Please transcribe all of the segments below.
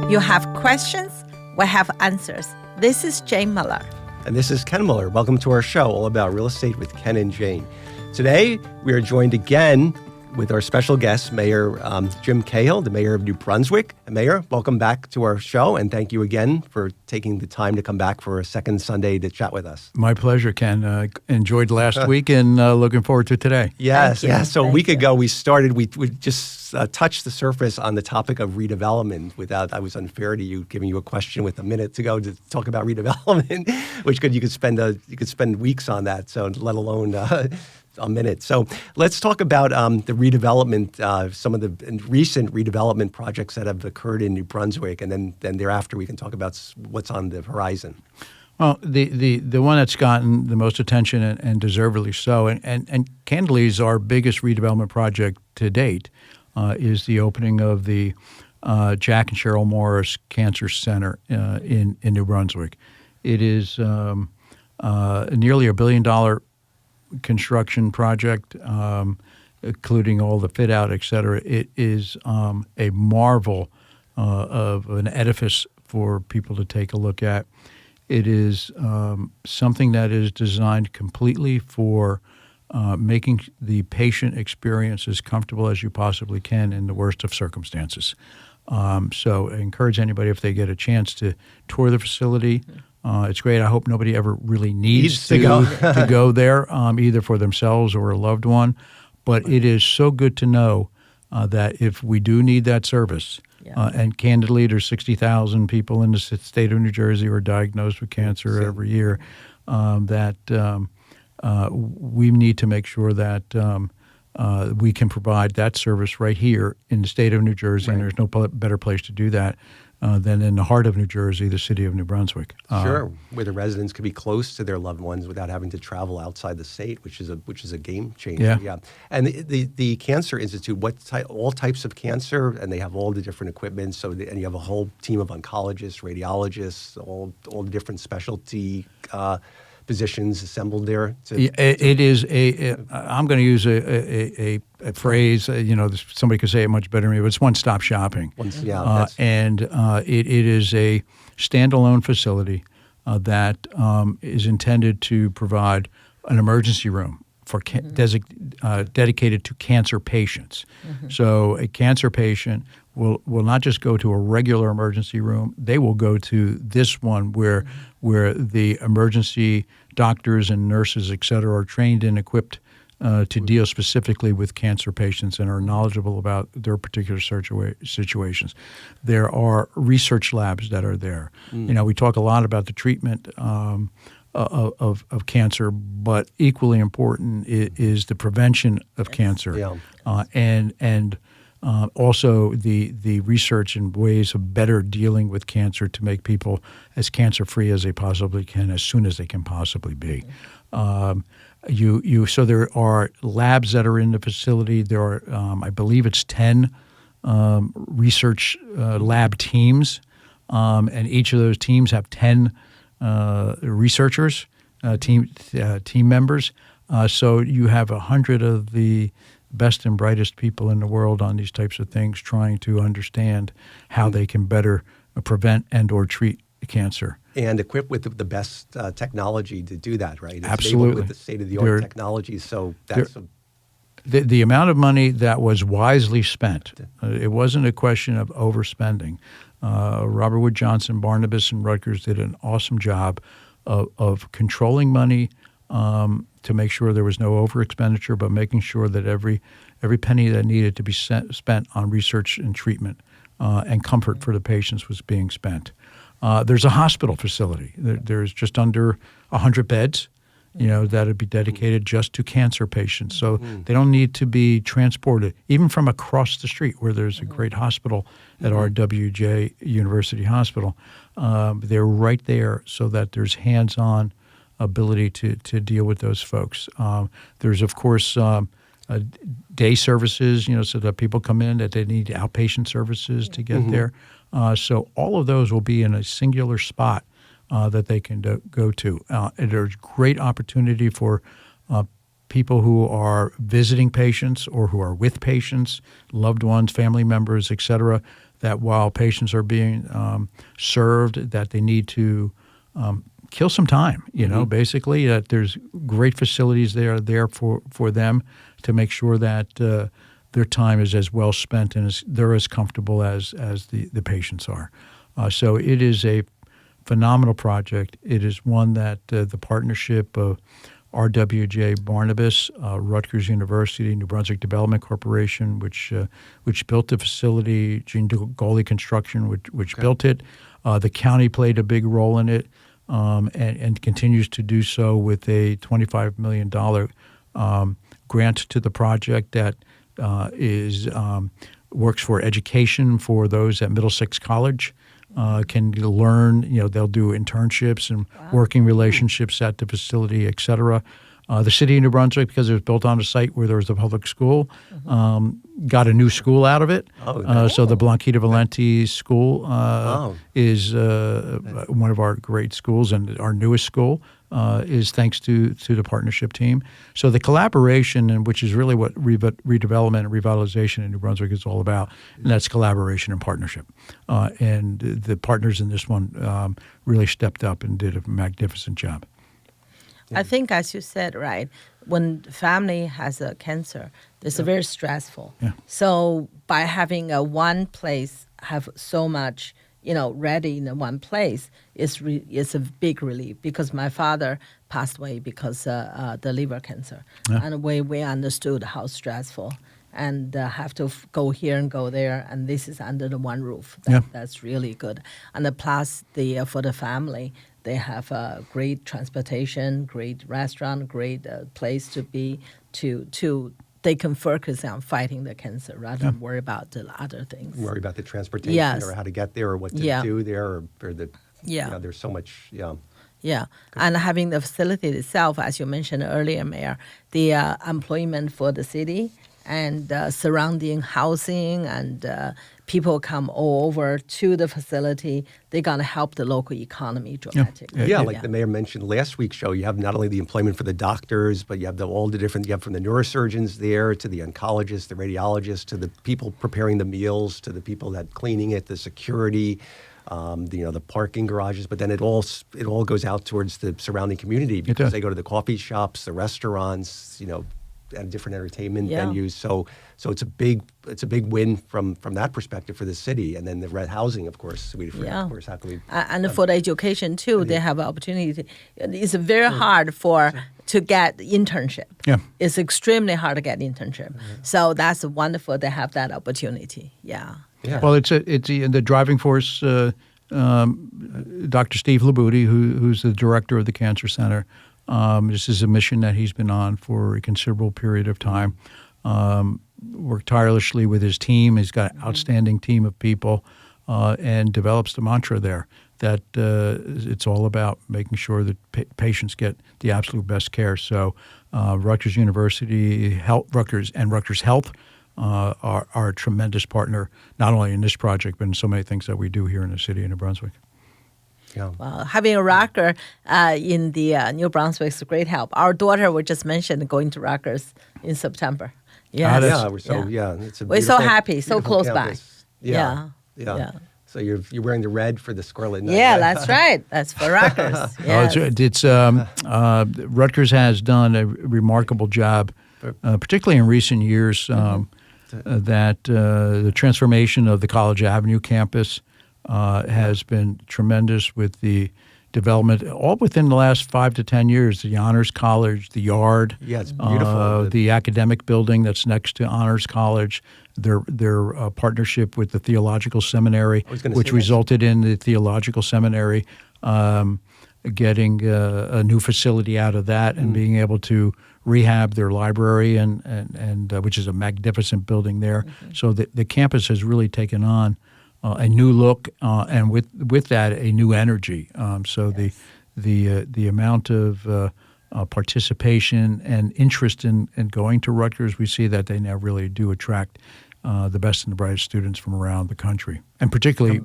You have questions, we have answers. This is Jane Miller. And this is Ken Miller. Welcome to our show, all about real estate with Ken and Jane. Today, we are joined again with our special guest, Mayor Jim Cahill, the mayor of New Brunswick. Mayor, welcome back to our show, and thank you again for taking the time to come back for a second Sunday to chat with us. My pleasure, Ken. Enjoyed last week and looking forward to today. Yes. So a week ago, we just touched the surface on the topic of redevelopment. I was unfair to you, giving you a question with a minute to go to talk about redevelopment, which you could spend weeks on that. So let alone a minute. So let's talk about the redevelopment, some of the recent redevelopment projects that have occurred in New Brunswick, and then thereafter we can talk about what's on the horizon. Well, the one that's gotten the most attention and deservedly so, and candidly is our biggest redevelopment project to date, is the opening of the Jack and Cheryl Morris Cancer Center in New Brunswick. It is nearly $1 billion construction project, including all the fit out, et cetera. It is a marvel of an edifice for people to take a look at. It is something that is designed completely for making the patient experience as comfortable as you possibly can in the worst of circumstances. So I encourage anybody, if they get a chance, to tour the facility. It's great. I hope nobody ever really needs to go there, either for themselves or a loved one. But it is so good to know that if we do need that service, and candidly, there's 60,000 people in the state of New Jersey who are diagnosed with cancer every year, that we need to make sure that we can provide that service right here in the state of New Jersey, and there's no better place to do that than in the heart of New Jersey, the city of New Brunswick. Sure, where the residents could be close to their loved ones without having to travel outside the state, which is a game changer. Yeah. And the Cancer Institute, all types of cancer, and they have all the different equipment. And you have a whole team of oncologists, radiologists, all the different specialty positions assembled there. It is I'm going to use a phrase, somebody could say it much better than me, but it's one-stop shopping. And it is a standalone facility that is intended to provide an emergency room for dedicated to cancer patients. Mm-hmm. So a cancer patient will not just go to a regular emergency room. They will go to this one where the emergency doctors and nurses, et cetera, are trained and equipped to deal specifically with cancer patients and are knowledgeable about their particular situations. There are research labs that are there. We talk a lot about the treatment of cancer, but equally important is the prevention of cancer, and also the research and ways of better dealing with cancer to make people as cancer-free as they possibly can, as soon as they can possibly be. So there are labs that are in the facility. There are, I believe it's 10 research lab teams, and each of those teams have 10 researchers, team members. So you have 100 of the best and brightest people in the world on these types of things, trying to understand how they can better prevent and or treat cancer. And equipped with the best technology to do that, right? It's Absolutely. With the state-of-the-art technology, so that's the amount of money that was wisely spent. It wasn't a question of overspending. Robert Wood Johnson, Barnabas, and Rutgers did an awesome job of controlling money to make sure there was no over expenditure, but making sure that every penny that needed to be spent on research and treatment and comfort for the patients was being spent. There's a hospital facility. There's just under 100 beds, that would be dedicated just to cancer patients. So they don't need to be transported, even from across the street where there's a great hospital at RWJ University Hospital. They're right there so that there's hands-on ability to deal with those folks. There's, of course, day services, so that people come in that they need outpatient services to get there. So all of those will be in a singular spot that they can go to. And there's great opportunity for people who are visiting patients or who are with patients, loved ones, family members, et cetera. that while patients are being served, that they need to kill some time, basically, that there's great facilities there for them to make sure that their time is as well spent and they're as comfortable as the patients are. So it is a phenomenal project. It is one that the partnership of RWJ Barnabas, Rutgers University, New Brunswick Development Corporation, which built the facility, Gene Goley Construction, which built it. The county played a big role in it and continues to do so with a $25 million grant to the project that works for education for those at Middlesex College. Can learn, they'll do internships and working relationships at the facility, et cetera. The city of New Brunswick, because it was built on a site where there was a public school, got a new school out of it. So the Blanquita Valenti School is one of our great schools, and our newest school is thanks to the partnership team. So the collaboration, and which is really what redevelopment and revitalization in New Brunswick is all about, and that's collaboration and partnership. And the partners in this one really stepped up and did a magnificent job. I think, as you said, right, when family has a cancer, it's very stressful. Yeah. So by having one place have so much, ready in one place, it's a big relief, because my father passed away because the liver cancer. Yeah. And we understood how stressful and have to go here and go there, and this is under the one roof. That's really good. And plus, for the family, they have a great transportation, great restaurant, great place to be. They can focus on fighting the cancer rather than worry about the other things. Worry about the transportation or how to get there or what to do there or the there's so much. Yeah, and having the facility itself, as you mentioned earlier, Mayor, the employment for the city and surrounding housing and people come all over to the facility. They're going to help the local economy dramatically. Like the mayor mentioned last week's show, you have not only the employment for the doctors, but you have all the different, you have from the neurosurgeons there to the oncologists, the radiologists, to the people preparing the meals, to the people that cleaning it, the security, the parking garages, but then it all goes out towards the surrounding community because they go to the coffee shops, the restaurants, and different entertainment venues. So it's a big win from that perspective for the city. And then the red housing, of course, of course, how can we? And for the education too, they have an opportunity. It's very hard to get internship. Yeah, it's extremely hard to get internship. So that's wonderful. They have that opportunity. Yeah. Well, it's the driving force. Dr. Steve Labuti, who's the director of the Cancer Center. This is a mission that he's been on for a considerable period of time. Worked tirelessly with his team. He's got an outstanding team of people and develops the mantra there that it's all about making sure that patients get the absolute best care. So Rutgers University, Rutgers Health are a tremendous partner, not only in this project, but in so many things that we do here in the city of New Brunswick. Yeah. Well, having a Rutgers in the New Brunswick is a great help. Our daughter, we just mentioned, going to Rutgers in September. Yes. It's we're so happy, so close campus. by. Yeah. So you're wearing the red for the Scarlet Knight. Yeah, that's right. That's for Rutgers. Yes. Rutgers has done a remarkable job, particularly in recent years, that the transformation of the College Avenue campus has been tremendous with the development, all within the last 5 to 10 years. The Honors College, the Yard, it's beautiful. The academic building that's next to Honors College, their partnership with the Theological Seminary, which resulted in the Theological Seminary getting a new facility out of that and being able to rehab their library and which is a magnificent building there. So the campus has really taken on a new look, and with that, a new energy. The amount of participation and interest in going to Rutgers, we see that they now really do attract the best and the brightest students from around the country, and particularly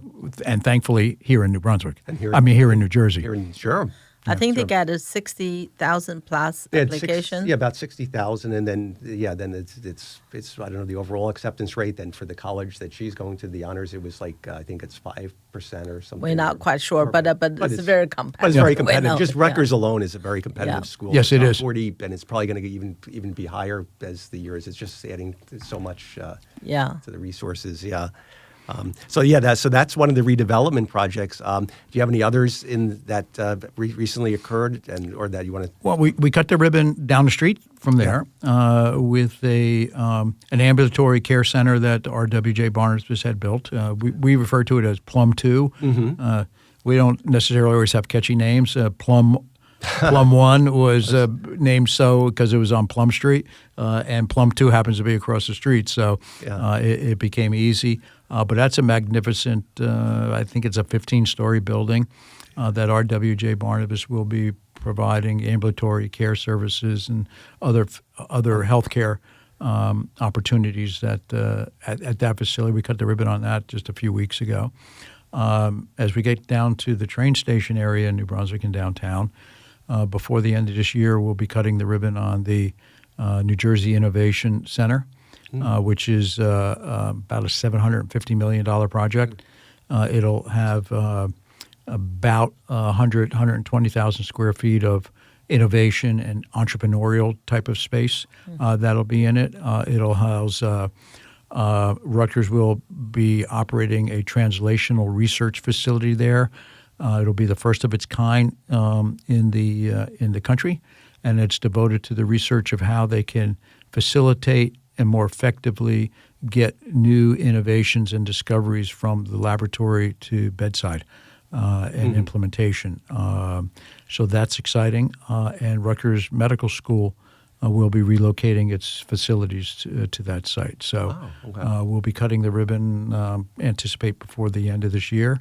and thankfully here in New Brunswick. Here in New Jersey. Sure. I think sure. they got a 60,000 plus They had application. about 60,000, and then then it's I don't know the overall acceptance rate. Then for the college that she's going to, the honors, it was like I think it's 5% or something. We're not quite sure, but it's very competitive. But it's very We competitive. know, Just yeah. Rutgers alone is a very competitive Yeah. school. Yes, It's it top is. 40, and it's probably going to even be higher as the years. It's just adding so much Yeah. to the resources. Yeah. So that's one of the redevelopment projects. Do you have any others in that recently occurred, or that you want to? Well, we cut the ribbon down the street from there with an ambulatory care center that R.W.J. Barnabas had built. We refer to it as Plum 2. Mm-hmm. We don't necessarily always have catchy names. Plum 1 was named so because it was on Plum Street, and Plum 2 happens to be across the street, so it became easy. But that's a magnificent, I think it's a 15-story building that R.W.J. Barnabas will be providing ambulatory care services and other healthcare opportunities that at that facility. We cut the ribbon on that just a few weeks ago. As we get down to the train station area in New Brunswick and downtown, before the end of this year, we'll be cutting the ribbon on the New Jersey Innovation Center, which is about a $750 million project. It'll have about 120,000 square feet of innovation and entrepreneurial type of space that'll be in it. It'll house Rutgers will be operating a translational research facility there. It'll be the first of its kind in the country, and it's devoted to the research of how they can facilitate and more effectively get new innovations and discoveries from the laboratory to bedside and implementation. So that's exciting. And Rutgers Medical School will be relocating its facilities to that site. So we'll be cutting the ribbon, anticipate before the end of this year.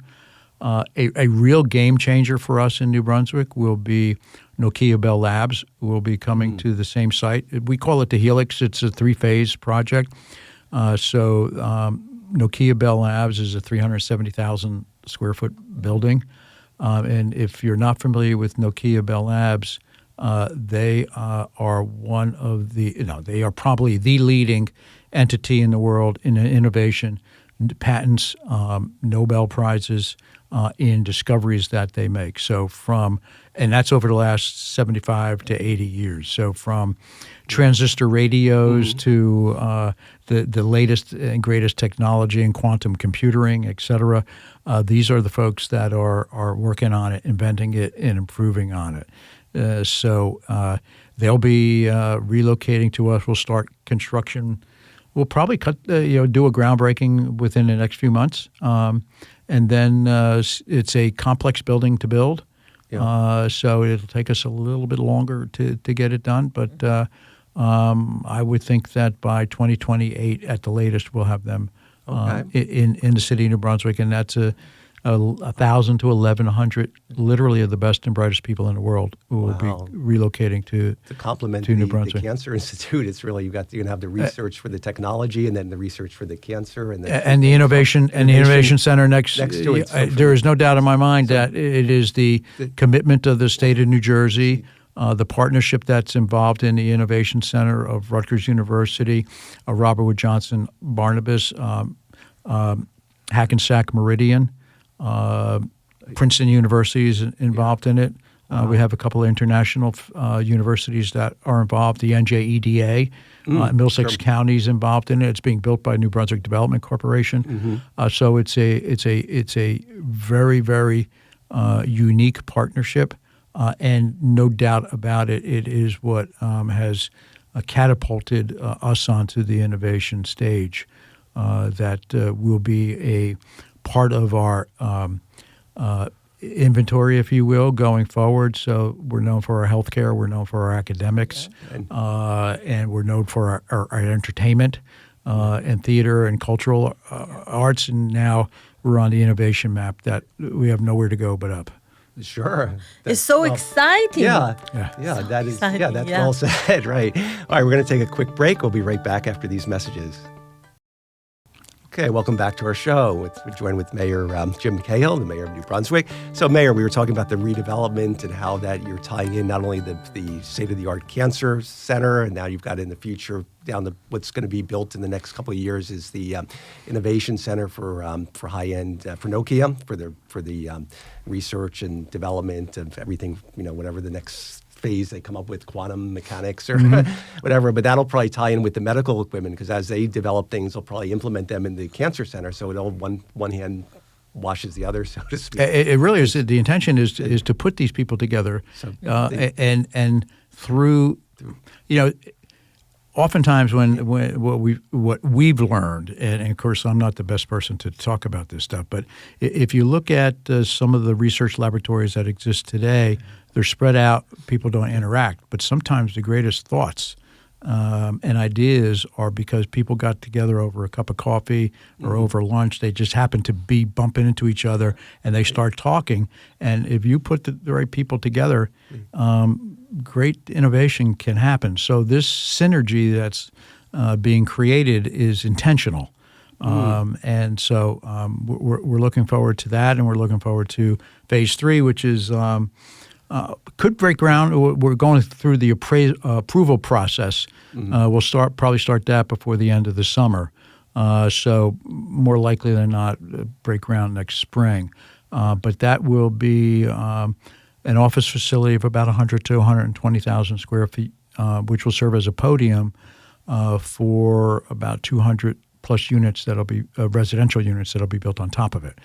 A real game changer for us in New Brunswick will be Nokia Bell Labs will be coming to the same site. We call it the Helix. It's a 3-phase project. Nokia Bell Labs is a 370,000 square foot building. And if you're not familiar with Nokia Bell Labs, they are one of they are probably the leading entity in the world in innovation, patents, Nobel Prizes in discoveries that they make. And that's over the last 75 to 80 years. So from transistor radios to the latest and greatest technology in quantum computing, et cetera, these are the folks that are working on it, inventing it, and improving on it. They'll be relocating to us. We'll start construction. We'll probably do a groundbreaking within the next few months, and then it's a complex building to build. Yeah. So it'll take us a little bit longer to get it done, but I would think that by 2028 at the latest we'll have them in the city of New Brunswick, and that's 1,000 to 1,100, literally of the best and brightest people in the world who will be relocating to complement New the Brunswick. Cancer Institute. It's really you're going to have the research for the technology, and then the research for the cancer, and the innovation center next to it. There is no doubt in my mind that it is the commitment of the state of New Jersey. The partnership that's involved in the Innovation Center of Rutgers University, Robert Wood Johnson Barnabas, Hackensack Meridian, Princeton University is involved in it. We have a couple of international universities that are involved. The NJEDA, Middlesex County is involved in it. It's being built by New Brunswick Development Corporation. So it's a very, very unique partnership, and no doubt about it, it is what has catapulted us onto the innovation stage. That will be a part of our inventory, if you will, going forward. So we're known for our healthcare, we're known for our academics, and we're known for our entertainment and theater and cultural arts. And now we're on the innovation map that we have nowhere to go but up. Sure. It's so exciting. Yeah, that is. Exciting, that's well said. Right. All right, we're going to take a quick break. We'll be right back after these messages. Okay, welcome back to our show. We're joined with Mayor Jim Cahill, the mayor of New Brunswick. So, Mayor, we were talking about the redevelopment and how that you're tying in not only the state-of-the-art cancer center, and now you've got in the future what's going to be built in the next couple of years is the innovation center for high-end for Nokia for the research and development of everything, whatever the next phase they come up with, quantum mechanics or whatever, but that'll probably tie in with the medical equipment because as they develop things, they'll probably implement them in the cancer center. So it all one hand washes the other, so to speak. It really is. The intention is to put these people together, and through, oftentimes when what we've learned, and of course I'm not the best person to talk about this stuff, but if you look at some of the research laboratories that exist today, they're spread out. People don't interact, but sometimes the greatest thoughts and ideas are because people got together over a cup of coffee or over lunch. They just happen to be bumping into each other, and they start talking. And if you put the right people together, great innovation can happen. So this synergy that's being created is intentional. And so we're looking forward to that, and we're looking forward to phase 3, which is could break ground. We're going through the approval process. We'll probably start that before the end of the summer. So more likely than not, break ground next spring. But that will be an office facility of about 100 to 120,000 square feet, which will serve as a podium for about 200 plus units that'll be residential units that'll be built on top of it,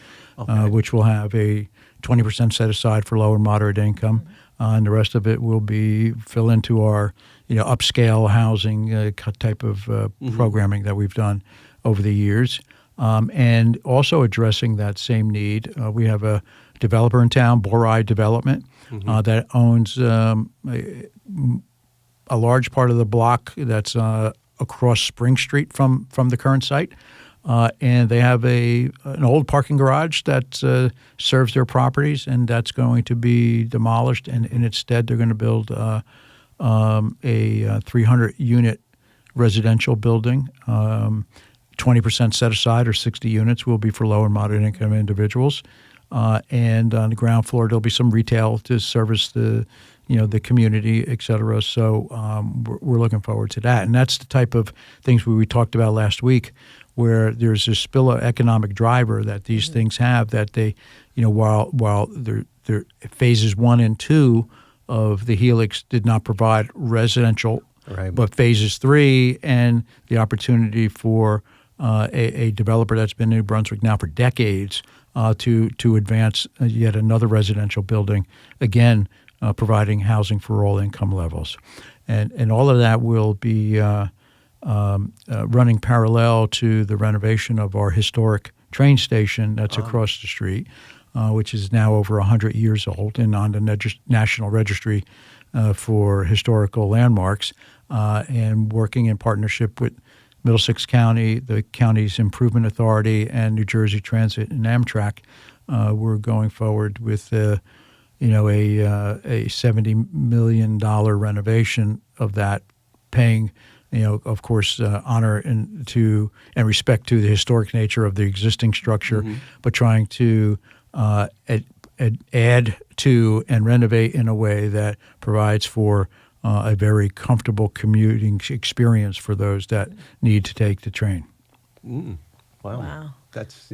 which will have a 20% set aside for low and moderate income, and the rest of it will be fill into our upscale housing type of programming that we've done over the years, and also addressing that same need. We have a developer in town, Borai Development, that owns a large part of the block that's across Spring Street from the current site. And they have an old parking garage that serves their properties, and that's going to be demolished. And in its stead, they're going to build a 300-unit residential building. 20% set aside, or 60 units, will be for low and moderate income individuals. And on the ground floor, there'll be some retail to service the community, et cetera. So we're looking forward to that. And that's the type of things we talked about last week, where there's this spillover economic driver that these things have, that they, while they're phases 1 and 2 of the Helix did not provide residential, but phases 3 and the opportunity for a developer that's been in New Brunswick now for decades to advance yet another residential building, again, providing housing for all income levels. And all of that will be running parallel to the renovation of our historic train station that's across the street, which is now over 100 years old and on the National Registry for Historical Landmarks, and working in partnership with Middlesex County, the county's Improvement Authority, and New Jersey Transit and Amtrak. We're going forward with a $70 million renovation of that, paying, of course, honor and respect to the historic nature of the existing structure, but trying to add to and renovate in a way that provides for a very comfortable commuting experience for those that need to take the train. Wow. That's,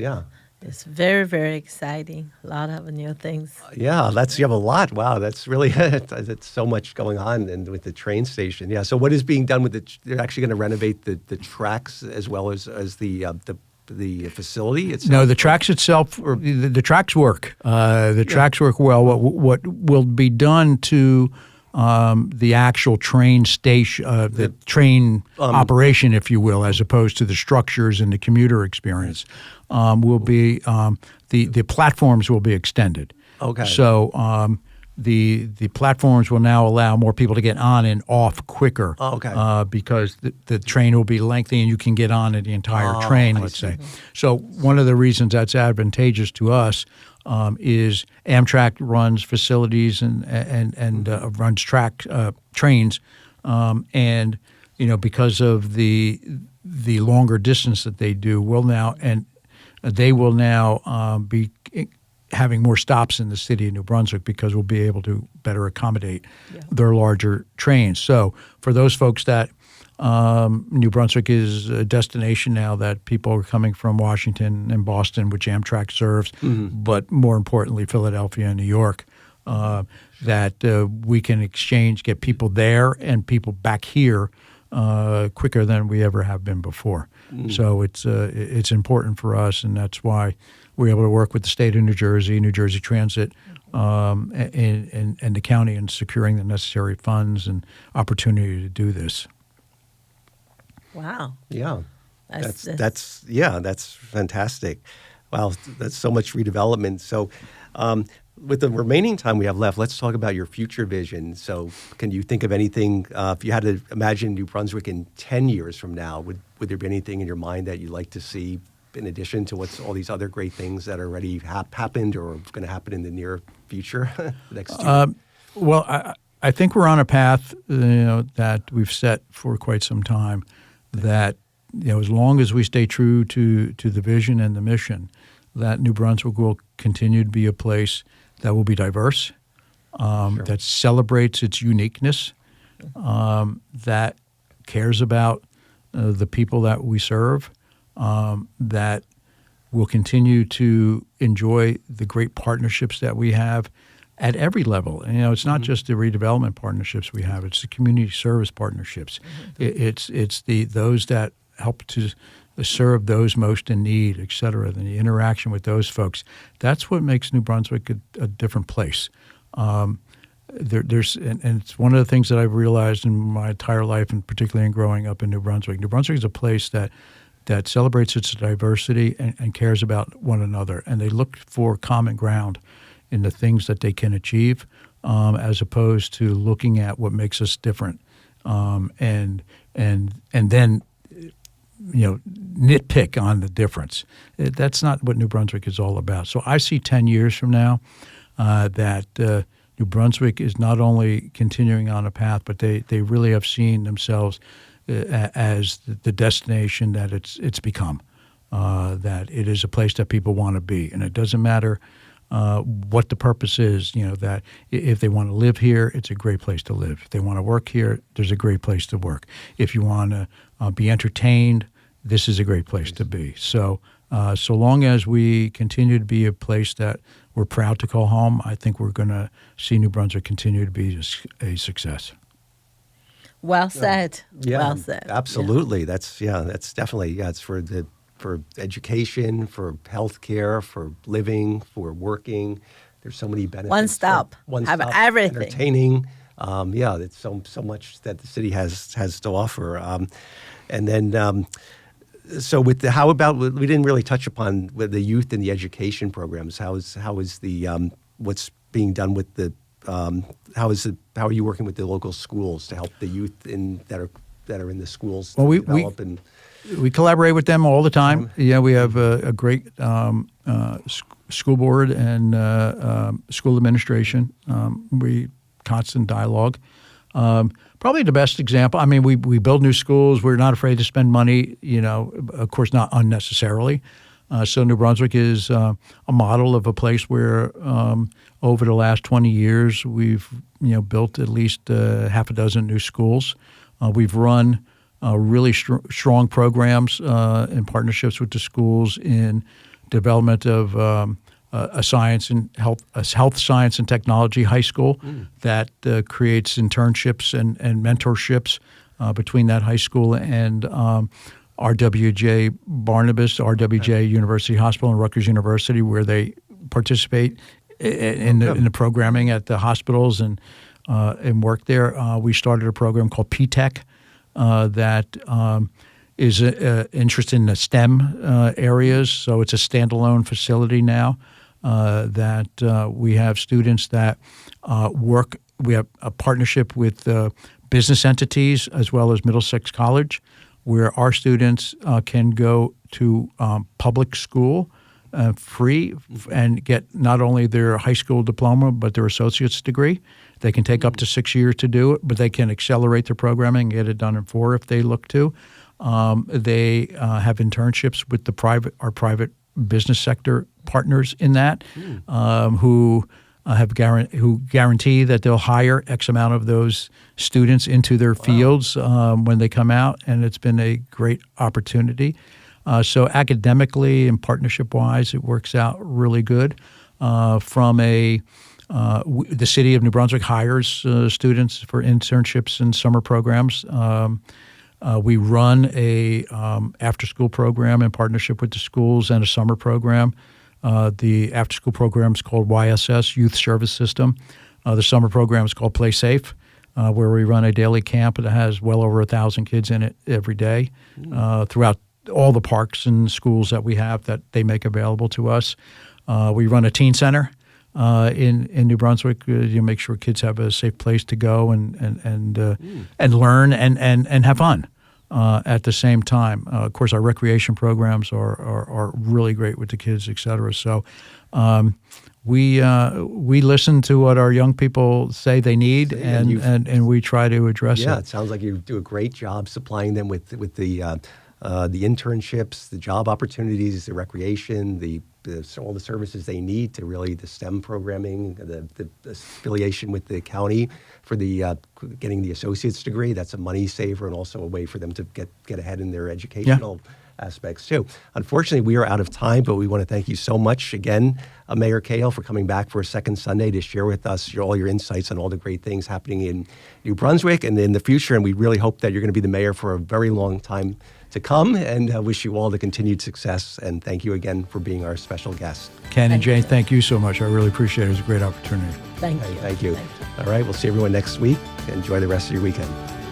It's very, very exciting. A lot of new things. you have a lot. Wow, that's really, that's so much going on and with the train station. Yeah, so what is being done with they're actually going to renovate the tracks as well as the facility itself? No, the tracks itself, the tracks work. Tracks work well. What will be done to the actual train station, the train operation, if you will, as opposed to the structures and the commuter experience, will be the platforms will be extended. Okay. So the platforms will now allow more people to get on and off quicker. Oh, okay. Because the train will be lengthy and you can get on in the entire train, let's say. So one of the reasons that's advantageous to us is Amtrak runs facilities and runs trains, and because of the the longer distance that they do will now, and they will now be having more stops in the city of New Brunswick because we'll be able to better accommodate their larger trains. So for those folks that New Brunswick is a destination now that people are coming from Washington and Boston, which Amtrak serves, but more importantly, Philadelphia and New York, that we can get people there and people back here quicker than we ever have been before. So it's important for us, and that's why we're able to work with the state of New Jersey Transit, and the county in securing the necessary funds and opportunity to do this. Wow. Yeah, that's fantastic. Wow, that's so much redevelopment. So, with the remaining time we have left, let's talk about your future vision. So, can you think of anything? If you had to imagine New Brunswick in 10 years from now, would there be anything in your mind that you'd like to see in addition to what's all these other great things that already happened or going to happen in the near future next year? Well, I think we're on a path, that we've set for quite some time. That as long as we stay true to the vision and the mission, that New Brunswick will continue to be a place that will be diverse, that celebrates its uniqueness, that cares about the people that we serve, that will continue to enjoy the great partnerships that we have at every level. And, it's not just the redevelopment partnerships we have; it's the community service partnerships. It's those that help to serve those most in need, et cetera. And the interaction with those folks. That's what makes New Brunswick a different place. There's it's one of the things that I've realized in my entire life, and particularly in growing up in New Brunswick. New Brunswick is a place that celebrates its diversity and cares about one another, and they look for common ground in the things that they can achieve, as opposed to looking at what makes us different, and then nitpick on the difference. That's not what New Brunswick is all about. So I see 10 years from now that New Brunswick is not only continuing on a path, but they really have seen themselves as the destination that it's become, that it is a place that people want to be. And it doesn't matter what the purpose is, that if they want to live here, it's a great place to live. If they want to work here, there's a great place to work. If you want to be entertained, this is a great place to be. So so long as we continue to be a place that we're proud to call home, I think we're going to see New Brunswick continue to be a success. Well said. Yeah, well said. Absolutely. Yeah. That's definitely, it's for education, for healthcare, for living, for working. There's so many benefits. One stop. Have everything. Entertaining. It's so much that the city has to offer. And then, so how about, we didn't really touch upon with the youth and the education programs. How is the what's being done with the how are you working with the local schools to help the youth that are in the schools to develop and we collaborate with them all the time. Yeah, we have a great school board and school administration. We constant dialogue. Probably the best example. I mean, we build new schools. We're not afraid to spend money. Of course, not unnecessarily. So New Brunswick is a model of a place where over the last 20 years we've built at least half a dozen new schools. We've run really strong programs in partnerships with the schools in development of a health science and technology high school that creates internships and mentorships between that high school and RWJ Barnabas, RWJ University Hospital, and Rutgers University, where they participate in the programming at the hospitals and work there. We started a program called PTech that is interested in the STEM areas. So it's a standalone facility now that we have students that work. We have a partnership with business entities as well as Middlesex College, where our students can go to public school free and get not only their high school diploma but their associate's degree. They can take up to 6 years to do it, but they can accelerate their programming and get it done in 4 if they look to. They have internships with our private business sector partners in that, who guarantee that they'll hire X amount of those students into their fields when they come out, and it's been a great opportunity. So academically and partnership-wise, it works out really good. The city of New Brunswick hires students for internships and summer programs. We run a after-school program in partnership with the schools and a summer program. The after-school program is called YSS, Youth Service System. The summer program is called Play Safe, where we run a daily camp that has well over 1,000 kids in it every day throughout all the parks and schools that we have that they make available to us. We run a teen center in New Brunswick. You make sure kids have a safe place to go and learn and have fun at the same time. Of course, our recreation programs are really great with the kids, et cetera. So we listen to what our young people say they need, and we try to address it. Yeah, it sounds like you do a great job supplying them with the internships, the job opportunities, the recreation, all the services they need to really the STEM programming, the affiliation with the county for the getting the associate's degree. That's a money saver and also a way for them to get ahead in their educational aspects too. Unfortunately, we are out of time, but we want to thank you so much again, Mayor Cahill, for coming back for a second Sunday to share with us all your insights on all the great things happening in New Brunswick and in the future. And we really hope that you're going to be the mayor for a very long time to come, and wish you all the continued success. And thank you again for being our special guest. Ken and Jane, thank you so much. I really appreciate it. It was a great opportunity. Thank you. Thank you. All right, we'll see everyone next week. Enjoy the rest of your weekend.